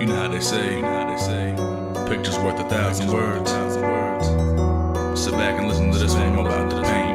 You know how they say, picture's worth 1,000 words. Sit back and listen to this one about the pain.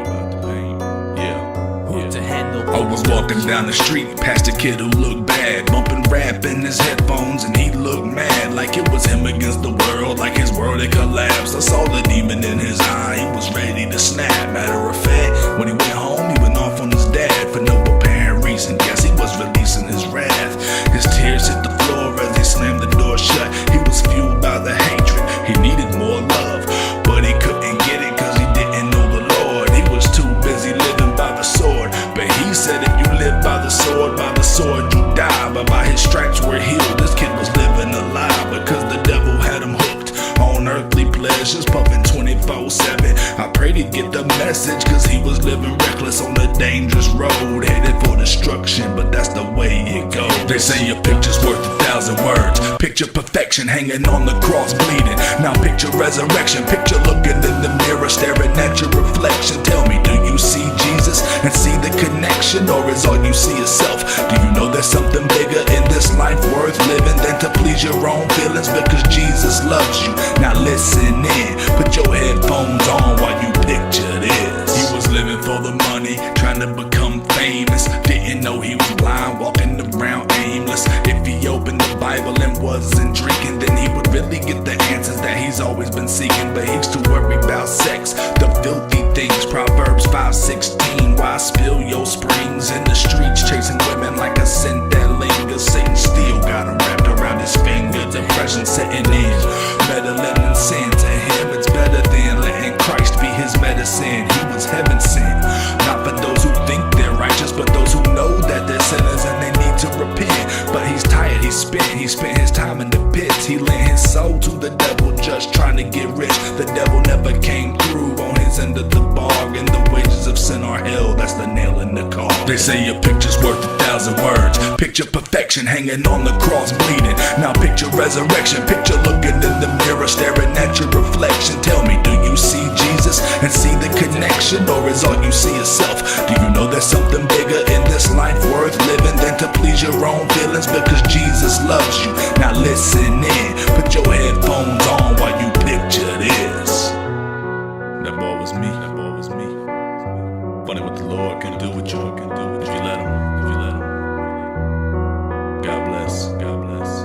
I was walking down the street past a kid who looked bad, bumping rap in his headphones, and he looked mad, like it was him against the world, like his world had collapsed. I saw the demon in his eye, he was ready to snap. Matter of fact, when he went home, he went off on his dad for no apparent reason. Guess he was releasing his wrath. His tears hit the floor as he slammed the door shut. He was fueled by the hatred, he needed more love, but he couldn't get it cause he didn't know the Lord. He was too busy living by the sword, but he said if you live by the sword you die. But by his stripes we're healed. This kid was living a lie because the devil had him hooked on earthly pleasures, puffing 24/7. I prayed he'd get the message cause he was living reckless on a dangerous road, headed for destruction, but that's the way it goes. They say a picture's worth 1,000 words. Picture perfection hanging on the cross bleeding. Now picture resurrection. Picture looking in the mirror, staring at your reflection. Tell me, do you see Jesus and see the connection, or is all you see yourself? Do you know there's something bigger in this life worth living than to please your own feelings? Because Jesus loves you. Now listen in, put your headphones on while you picture this. He was living for the money, trying to become famous. Didn't know he was blind, walking around aimless. If he opened the Bible and wasn't drinking, then he would really get the answers that he's always been seeking. But he's too worried about sex, the filthy things. Proverbs 5:16, why spill your springs in the streets, chasing women like a scent that lingers. Satan still got him wrapped around his finger. Depression setting in, meddling in sin. To him it's better than letting Christ be his medicine. He was heaven sent, not for those who think they're righteous, but those who know that they're sinners and they need to repent. But he's tired, he spent his time in the pits. He lent his soul to the devil just trying to get rich. The devil never came through on his end of the bargain. The wages of sin are hell, that's the nail in the car. They say a picture's worth 1,000 words. Picture perfection hanging on the cross bleeding. Now picture resurrection. Picture looking in the mirror, staring at your reflection. Tell me, do you see Jesus and see the connection, or is all you see yourself? Do you know there's something bigger in this life worth living than to please your own feelings? Because Jesus loves you. Now listen in, put your headphones on while you picture this. That boy was me. Funny what the Lord can do with you, if you let him. God bless.